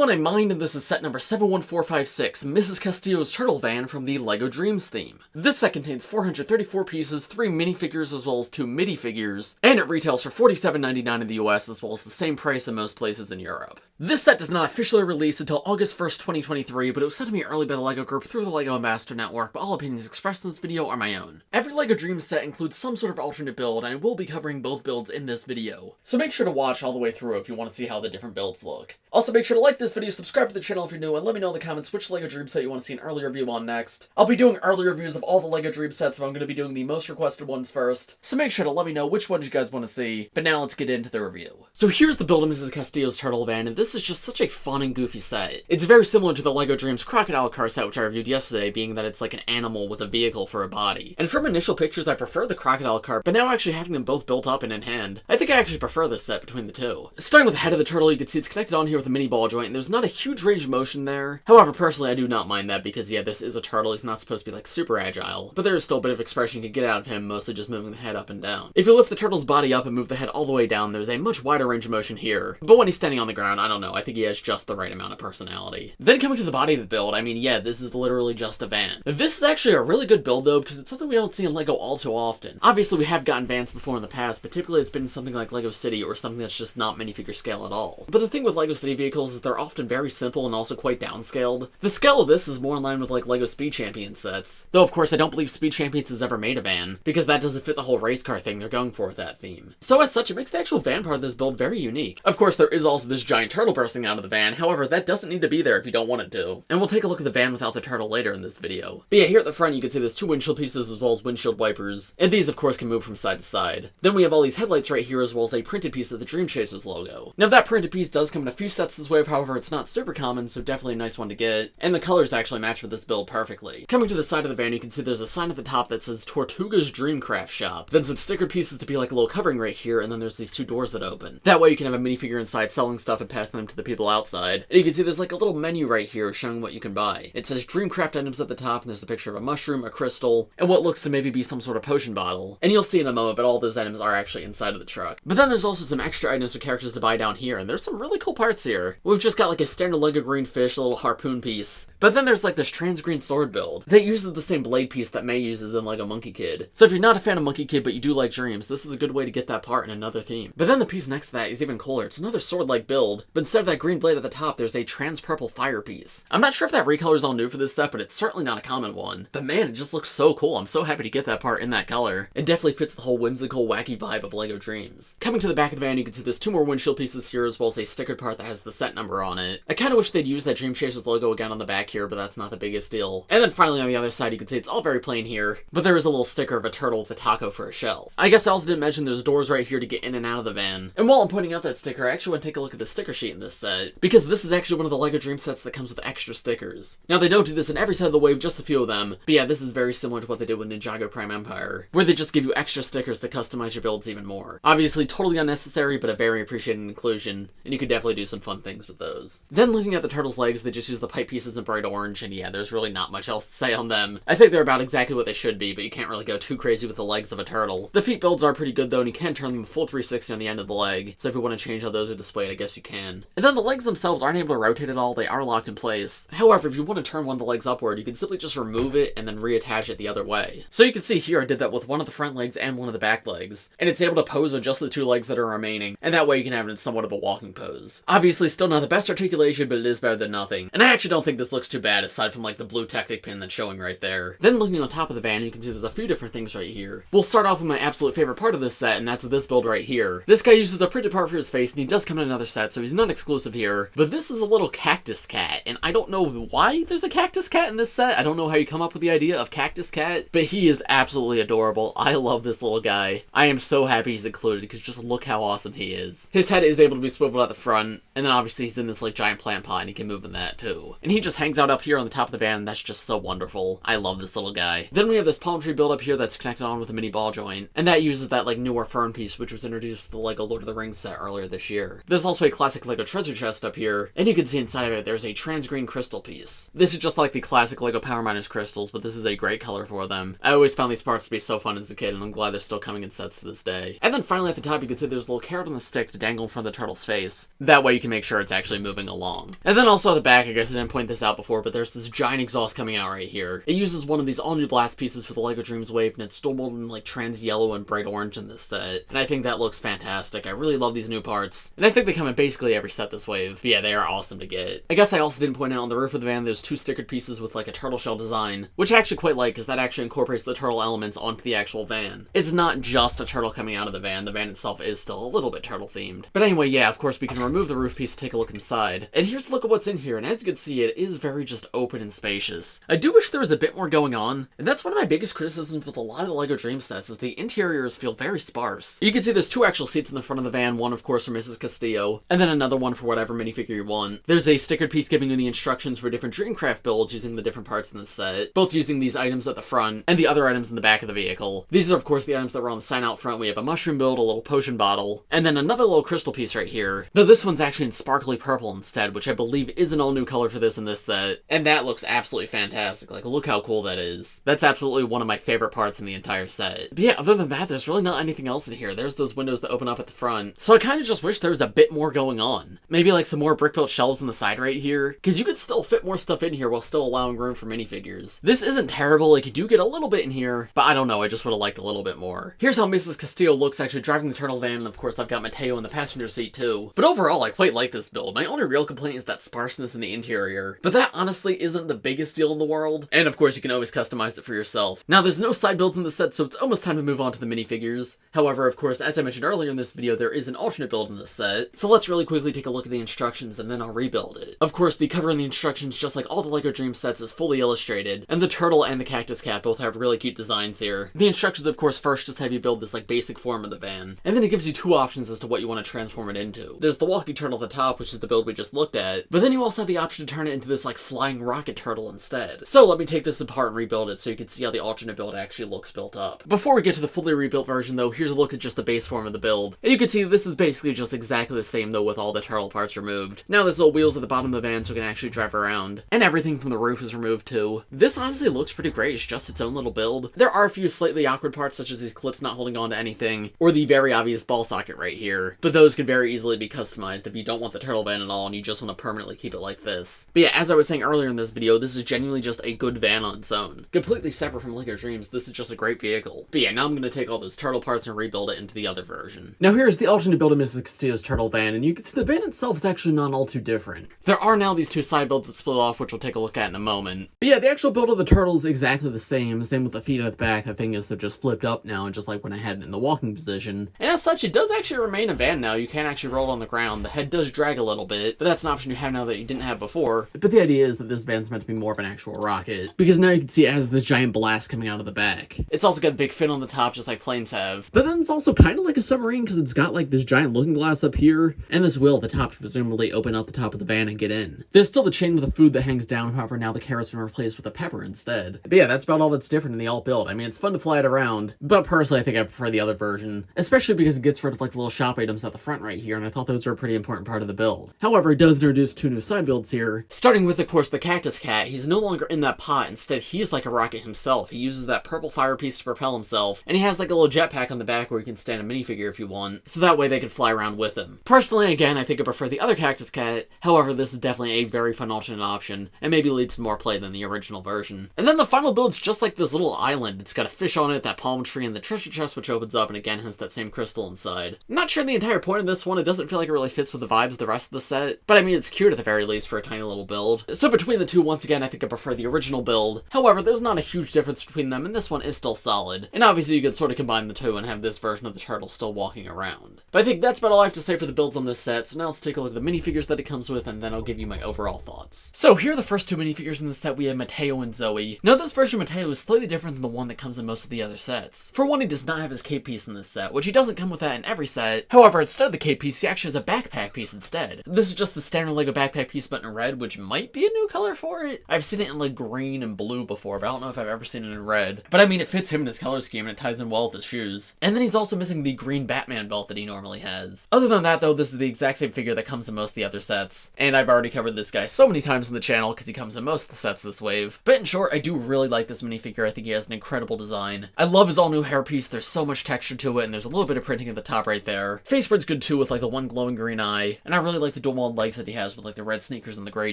everyone, I'm Mind, and this is set number 71456, Mrs. Castillo's turtle van from the LEGO Dreamzzz theme. This set contains 434 pieces, 3 minifigures as well as 2 midifigures, and it retails for $47.99 in the US as well as the same price in most places in Europe. This set does not officially release until August 1st, 2023, but it was sent to me early by the LEGO group through the LEGO Ambassador Network, but all opinions expressed in this video are my own. Every LEGO Dreamzzz set includes some sort of alternate build, and I will be covering both builds in this video. So make sure to watch all the way through if you want to see how the different builds look. Also make sure to like this video, subscribe to the channel if you're new, and let me know in the comments which LEGO Dreamzzz set you want to see an early review on next. I'll be doing early reviews of all the LEGO Dreamzzz sets, but I'm going to be doing the most requested ones first. So make sure to let me know which ones you guys want to see, but now let's get into the review. So here's the build of Mrs. Castillo's turtle van, and this is just such a fun and goofy set. It's very similar to the LEGO Dreamzzz crocodile car set which I reviewed yesterday, being that it's like an animal with a vehicle for a body. And from initial pictures I prefer the crocodile car, but now actually having them both built up and in hand, I think I actually prefer this set between the two. Starting with the head of the turtle, you can see it's connected on here with a mini ball joint, and there's not a huge range of motion there. However, personally I do not mind that because yeah, this is a turtle, he's not supposed to be like super agile, but there is still a bit of expression you can get out of him, mostly just moving the head up and down. If you lift the turtle's body up and move the head all the way down, there's a much wider range of motion here, but when he's standing on the ground, I don't know, I think he has just the right amount of personality. Then coming to the body of the build, I mean yeah, this is literally just a van. This is actually a really good build though, because it's something we don't see in LEGO all too often. Obviously we have gotten vans before in the past, but typically it's been something like LEGO City or something that's just not minifigure scale at all. But the thing with LEGO City vehicles is they're often very simple and also quite downscaled. The scale of this is more in line with like LEGO Speed Champions sets, though of course I don't believe Speed Champions has ever made a van, because that doesn't fit the whole race car thing they're going for with that theme. So as such, it makes the actual van part of this build very unique. Of course there is also this giant turtle bursting out of the van, however that doesn't need to be there if you don't want it to. And we'll take a look at the van without the turtle later in this video. But yeah, here at the front you can see there's 2 windshield pieces as well as windshield wipers, and these of course can move from side to side. Then we have all these headlights right here as well as a printed piece of the Dream Chasers logo. Now that printed piece does come in a few sets this wave, however it's not super common, so definitely a nice one to get, and the colors actually match with this build perfectly. Coming to the side of the van you can see there's a sign at the top that says Tortuga's Dreamcraft Shop, then some stickered pieces to be like a little covering right here, and then there's these 2 doors that open. That way you can have a minifigure inside selling stuff and passing them to the people outside. And you can see there's like a little menu right here showing what you can buy. It says Dreamcraft items at the top, and there's a picture of a mushroom, a crystal, and what looks to maybe be some sort of potion bottle. And you'll see in a moment, but all those items are actually inside of the truck. But then there's also some extra items for characters to buy down here, and there's some really cool parts here. We've just got like a standard LEGO green fish, a little harpoon piece, but then there's like this trans green sword build that uses the same blade piece that May uses in LEGO Monkey Kid. So if you're not a fan of Monkey Kid but you do like Dreams, this is a good way to get that part in another theme. But then the piece next to that is even cooler. It's another sword-like build, but instead of that green blade at the top, there's a trans purple fire piece. I'm not sure if that recolor is all new for this set, but it's certainly not a common one. But man, it just looks so cool. I'm so happy to get that part in that color. It definitely fits the whole whimsical, wacky vibe of LEGO Dreamzzz. Coming to the back of the van, you can see there's 2 more windshield pieces here, as well as a stickered part that has the set number on it. I kind of wish they'd use that Dream Chasers logo again on the back here, but that's not the biggest deal. And then finally on the other side, you can see it's all very plain here, but there is a little sticker of a turtle with a taco for a shell. I guess I also didn't mention there's doors right here to get in and out of the van. And while I'm pointing out that sticker, I actually want to take a look at the sticker sheet in this set, because this is actually one of the LEGO Dream sets that comes with extra stickers. Now they don't do this in every set of the wave, just a few of them, but yeah, this is very similar to what they did with Ninjago Prime Empire, where they just give you extra stickers to customize your builds even more. Obviously totally unnecessary, but a very appreciated inclusion, and you could definitely do some fun things with those. Then looking at the turtle's legs, they just use the pipe pieces in bright orange, and yeah, there's really not much else to say on them. I think they're about exactly what they should be, but you can't really go too crazy with the legs of a turtle. The feet builds are pretty good though, and you can turn them full 360 on the end of the leg, so if you want to change how those are displayed, I guess you can. And then the legs themselves aren't able to rotate at all, they are locked in place. However, if you want to turn one of the legs upward, you can simply just remove it and then reattach it the other way. So you can see here I did that with one of the front legs and one of the back legs, and it's able to pose on just the 2 legs that are remaining, and that way you can have it in somewhat of a walking pose. Obviously still not the best articulation, but it is better than nothing. And I actually don't think this looks too bad, aside from like the blue Tactic pin that's showing right there. Then looking on top of the van, you can see there's a few different things right here. We'll start off with my absolute favorite part of this set, and that's this build right here. This guy uses a printed part for his face, and he does come in another set, so he's not exclusive here, but this is a little cactus cat, and I don't know why there's a cactus cat in this set. I don't know how you come up with the idea of cactus cat, but he is absolutely adorable. I love this little guy. I am so happy he's included, because just look how awesome he is. His head is able to be swiveled at the front, and then obviously he's in this like giant plant pot, and he can move in that too. And he just hangs out up here on the top of the van, and that's just so wonderful. I love this little guy. Then we have this palm tree build up here that's connected on with a mini ball joint, and that uses that like newer fern piece which was introduced with the LEGO Lord of the Rings set earlier this year. There's also a classic LEGO treasure chest up here, and you can see inside of it there's a trans green crystal piece. This is just like the classic LEGO Power Miners crystals, but this is a great color for them. I always found these parts to be so fun as a kid, and I'm glad they're still coming in sets to this day. And then finally at the top you can see there's a little carrot on the stick to dangle in front of the turtle's face. That way you can make sure it's actually moving moving along. And then also at the back, I guess I didn't point this out before, but there's this giant exhaust coming out right here. It uses one of these all new blast pieces for the LEGO DREAMZzz Wave, and it's still molded in like trans yellow and bright orange in this set. And I think that looks fantastic. I really love these new parts. And I think they come in basically every set this wave. But yeah, they are awesome to get. I guess I also didn't point out on the roof of the van, there's two stickered pieces with like a turtle shell design, which I actually quite like because that actually incorporates the turtle elements onto the actual van. It's not just a turtle coming out of the van itself is still a little bit turtle themed. But anyway, yeah, of course we can remove the roof piece to take a look inside. And here's a look at what's in here, and as you can see, it is very just open and spacious. I do wish there was a bit more going on, and that's one of my biggest criticisms with a lot of the LEGO Dream sets, is the interiors feel very sparse. You can see there's two actual seats in the front of the van, one of course for Mrs. Castillo, and then another one for whatever minifigure you want. There's a stickered piece giving you the instructions for different Dreamcraft builds using the different parts in the set, both using these items at the front and the other items in the back of the vehicle. These are of course the items that were on the sign out front. We have a mushroom build, a little potion bottle, and then another little crystal piece right here, though this one's actually in sparkly purple instead, which I believe is an all new color for this in this set, and that looks absolutely fantastic. Like, look how cool that is. That's absolutely one of my favorite parts in the entire set. But yeah, other than that, there's really not anything else in here. There's those windows that open up at the front, so I kind of just wish there was a bit more going on. Maybe like some more brick-built shelves on the side right here, because you could still fit more stuff in here while still allowing room for minifigures. This isn't terrible, like you do get a little bit in here, but I don't know, I just would have liked a little bit more. Here's how Mrs. Castillo looks actually driving the turtle van, and of course I've got Mateo in the passenger seat too. But overall, I quite like this build. My only real complaint is that sparseness in the interior, but that honestly isn't the biggest deal in the world, and of course you can always customize it for yourself. Now there's no side builds in the set, so it's almost time to move on to the minifigures. However, of course, as I mentioned earlier in this video, there is an alternate build in this set, so let's really quickly take a look at the instructions and then I'll rebuild it. Of course, the cover and the instructions, just like all the LEGO Dream sets, is fully illustrated, and the turtle and the cactus cat both have really cute designs here. The instructions, of course, first just have you build this like basic form of the van, and then it gives you two options as to what you want to transform it into. There's the walking turtle at the top, which is the build we just looked at, but then you also have the option to turn it into this like flying rocket turtle instead. So let me take this apart and rebuild it so you can see how the alternate build actually looks built up. Before we get to the fully rebuilt version though, here's a look at just the base form of the build, and you can see this is basically just exactly the same though with all the turtle parts removed. Now there's little wheels at the bottom of the van so it can actually drive around, and everything from the roof is removed too. This honestly looks pretty great. It's just its own little build. There are a few slightly awkward parts such as these clips not holding on to anything, or the very obvious ball socket right here, but those could very easily be customized if you don't want the turtle van at all and you just want to permanently keep it like this. But yeah, as I was saying earlier in this video, this is genuinely just a good van on its own. Completely separate from LEGO Dreamzzz, this is just a great vehicle. But yeah, now I'm going to take all those turtle parts and rebuild it into the other version. Now here's the alternate build of Mrs. Castillo's turtle van, and you can see the van itself is actually not all too different. There are now these two side builds that split off, which we'll take a look at in a moment. But yeah, the actual build of the turtle is exactly the same with the feet at the back. The thing is, they're just flipped up now, just like when I had it in the walking position. And as such, it does actually remain a van now. You can actually roll it on the ground. The head does drag a little bit, but that's an option you have now that you didn't have before. But the idea is that this van's meant to be more of an actual rocket, because now you can see it has this giant blast coming out of the back. It's also got a big fin on the top, just like planes have. But then it's also kind of like a submarine, because it's got like this giant looking glass up here, and this wheel at the top to presumably open up the top of the van and get in. There's still the chain with the food that hangs down, however now the carrot's been replaced with a pepper instead. But yeah, that's about all that's different in the alt build. I mean, it's fun to fly it around, but personally I think I prefer the other version, especially because it gets rid of like the little shop items at the front right here, and I thought those were a pretty important part of the build. However, it does introduce two new side builds here, starting with, of course, the cactus cat. He's no longer in that pot. Instead, he's like a rocket himself. He uses that purple fire piece to propel himself, and he has like a little jetpack on the back where you can stand a minifigure if you want, so that way they can fly around with him. Personally, again, I think I prefer the other cactus cat. However, this is definitely a very fun alternate option, and maybe leads to more play than the original version. And then the final build's just like this little island. It's got a fish on it, that palm tree, and the treasure chest which opens up and again has that same crystal inside. I'm not sure the entire point of this one. It doesn't feel like it really fits with the vibes of the rest of the set, but I mean, it's cute at the very least for a tiny little build. So between the two, once again, I think I prefer the original build. However, there's not a huge difference between them, and this one is still solid. And obviously you could sort of combine the two and have this version of the turtle still walking around. But I think that's about all I have to say for the builds on this set, so now let's take a look at the minifigures that it comes with, and then I'll give you my overall thoughts. So here are the first two minifigures in the set. We have Mateo and Zoey. Now this version of Mateo is slightly different than the one that comes in most of the other sets. For one, he does not have his cape piece in this set, which he doesn't come with that in every set. However, instead of the cape piece, he actually has a backpack piece instead. This is just the standard LEGO backpack piece but in red, which might be a new color for it. I've seen it in like green and blue before, but I don't know if I've ever seen it in red. But I mean, it fits him in his color scheme and it ties in well with his shoes. And then he's also missing the green Batman belt that he normally has. Other than that though, this is the exact same figure that comes in most of the other sets. And I've already covered this guy so many times in the channel because he comes in most of the sets this wave. But in short, I do really like this minifigure. I think he has an incredible design. I love his all new hairpiece. There's so much texture to it, and there's a little bit of printing at the top right there. Face spread's good too with like the one glowing green eye. And I really like the dual on legs that he has with like the red sneakers and the gray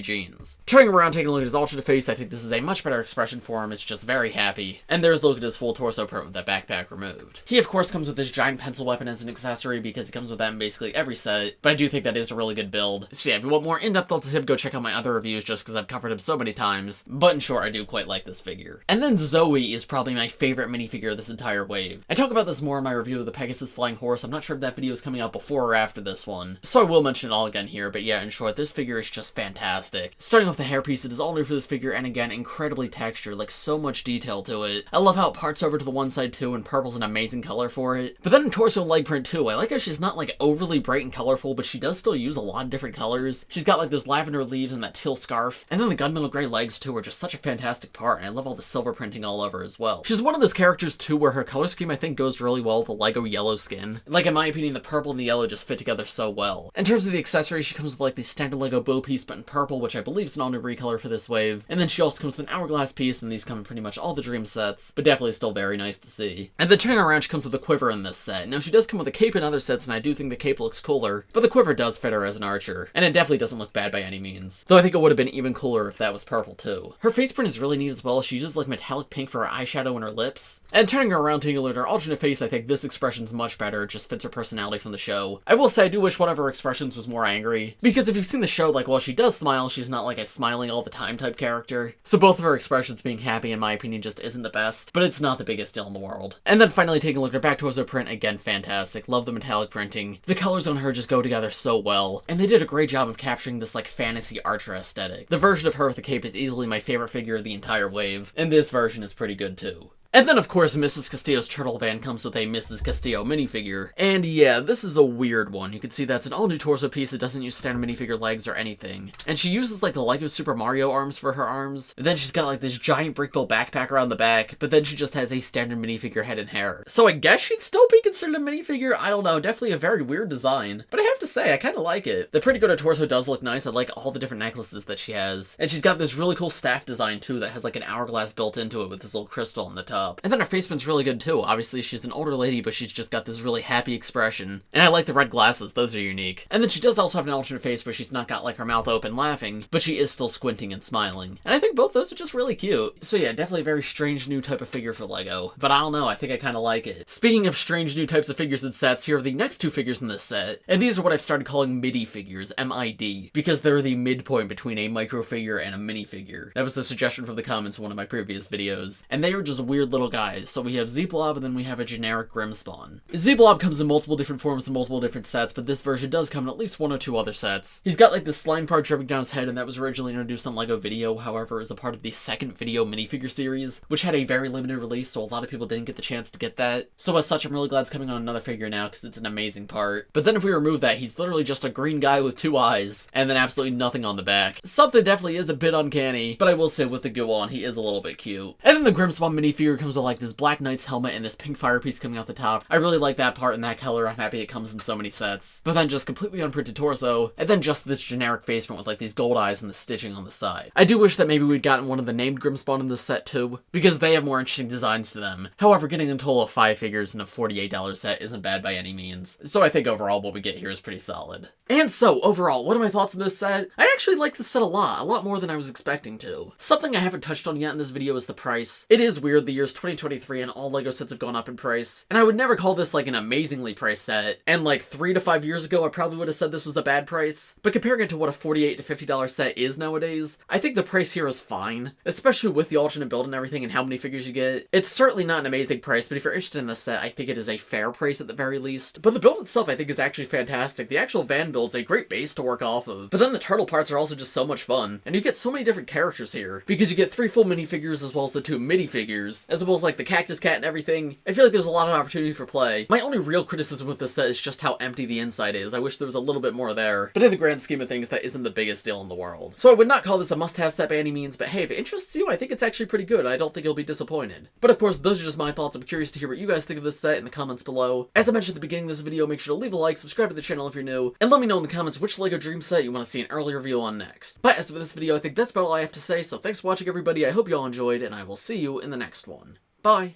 jeans. Turning around, taking a look at his alternate face, I think this is a much better expression for him. It's just very happy. And there's a look at his full torso print with that backpack removed. He of course comes with his giant pencil weapon as an accessory because he comes with that in basically every set, but I do think that is a really good build. So yeah, if you want more in-depth thoughts of him, go check out my other reviews just because I've covered him so many times. But in short, I do quite like this figure. And then Zoey is probably my favorite minifigure of this entire wave. I talk about this more in my review of the Pegasus Flying Horse. I'm not sure if that video is coming out before or after this one, so I will mention it all again here, but yeah, in short, this figure is just fantastic. Starting off the hairpiece, it is all new for this figure, and again, incredibly textured, like so much detail to it. I love how it parts over to the one side too, and purple's an amazing color for it. But then in torso and leg print too, I like how she's not like overly bright and colorful, but she does still use a lot of different colors. She's got like those lavender leaves and that teal scarf, and then the gunmetal gray legs too are just such a fantastic part, and I love all the silver printing all over as well. She's one of those characters too where her color scheme I think goes really well with the LEGO yellow skin. Like in my opinion, the purple and the yellow just fit together so well. In terms of the accessories, she comes with like the standard LEGO bow piece but in purple, which I believe is an all-new recolor for this wave, and then she also comes with an hourglass piece, and these come in pretty much all the Dream sets, but definitely still very nice to see. And then turning around, she comes with a quiver in this set. Now she does come with a cape in other sets, and I do think the cape looks cooler, but the quiver does fit her as an archer, and it definitely doesn't look bad by any means. Though I think it would have been even cooler if that was purple too. Her face print is really neat as well. She uses like metallic pink for her eyeshadow and her lips. And turning her around, taking a look at her alternate face, I think this expression's much better. It just fits her personality from the show. I will say I do wish one of her expressions was more angry, because if you've seen the show, like while she does smile, she's not like a smiling all the time type character. So both of her expressions being happy in my opinion just isn't the best, but it's not the biggest deal in the world. And then finally taking a look at her back torso print, again fantastic. Love the metallic printing. The colors on her just go together so well, and they did a great job of capturing this like fantasy archer aesthetic. The version of her with the cape is easily my favorite figure of the entire wave, and this version is pretty good too. And then, of course, Mrs. Castillo's turtle van comes with a Mrs. Castillo minifigure. And yeah, this is a weird one. You can see that's an all-new torso piece. It doesn't use standard minifigure legs or anything. And she uses, like, the LEGO Super Mario arms for her arms. And then she's got, like, this giant brick-built backpack around the back. But then she just has a standard minifigure head and hair. So I guess she'd still be considered a minifigure? I don't know. Definitely a very weird design. But I have to say, I kind of like it. The pretty good torso does look nice. I like all the different necklaces that she has. And she's got this really cool staff design, too, that has, like, an hourglass built into it with this little crystal on the top. And then her face print's really good too. Obviously she's an older lady, but she's just got this really happy expression. And I like the red glasses, those are unique. And then she does also have an alternate face where she's not got like her mouth open laughing, but she is still squinting and smiling. And I think both those are just really cute. So yeah, definitely a very strange new type of figure for LEGO. But I don't know, I think I kind of like it. Speaking of strange new types of figures and sets, here are the next two figures in this set. And these are what I've started calling MIDI figures, M-I-D, because they're the midpoint between a micro figure and a minifigure. That was a suggestion from the comments in one of my previous videos. And they are just weird little guys. So we have Z-Blob, and then we have a generic Grimspawn. Z-Blob comes in multiple different forms and multiple different sets, but this version does come in at least one or two other sets. He's got like this slime part dripping down his head, and that was originally introduced on LEGO Video, however, as a part of the second Video minifigure series, which had a very limited release, so a lot of people didn't get the chance to get that. So as such, I'm really glad it's coming on another figure now, because it's an amazing part. But then if we remove that, he's literally just a green guy with two eyes, and then absolutely nothing on the back. Something definitely is a bit uncanny, but I will say with the goo on, he is a little bit cute. And then the Grimspawn minifigure comes with like this Black Knight's helmet and this pink fire piece coming out the top. I really like that part and that color. I'm happy it comes in so many sets. But then just completely unprinted torso, and then just this generic face print with like these gold eyes and the stitching on the side. I do wish that maybe we'd gotten one of the named Grimspawn in this set too, because they have more interesting designs to them. However, getting a total of 5 figures in a $48 set isn't bad by any means. So I think overall what we get here is pretty solid. And so, overall, what are my thoughts on this set? I actually like this set a lot more than I was expecting to. Something I haven't touched on yet in this video is the price. It is weird, the year's 2023 and all LEGO sets have gone up in price, and I would never call this like an amazingly priced set, and like 3 to 5 years ago I probably would have said this was a bad price, but comparing it to what a $48 to $50 set is nowadays, I think the price here is fine, especially with the alternate build and everything and how many figures you get. It's certainly not an amazing price, but if you're interested in this set, I think it is a fair price at the very least. But the build itself I think is actually fantastic. The actual van build's a great base to work off of, but then the turtle parts are also just so much fun, and you get so many different characters here, because you get 3 full minifigures as well as the 2 minifigures, as well as like the cactus cat and everything. I feel like there's a lot of opportunity for play. My only real criticism with this set is just how empty the inside is. I wish there was a little bit more there, but in the grand scheme of things, that isn't the biggest deal in the world. So I would not call this a must-have set by any means, but hey, if it interests you, I think it's actually pretty good. I don't think you'll be disappointed. But of course, those are just my thoughts. I'm curious to hear what you guys think of this set in the comments below. As I mentioned at the beginning of this video, make sure to leave a like, subscribe to the channel if you're new, and let me know in the comments which LEGO Dreamzzz set you want to see an early review on next. But as for this video, I think that's about all I have to say, so thanks for watching everybody, I hope you all enjoyed, and I will see you in the next one. Bye!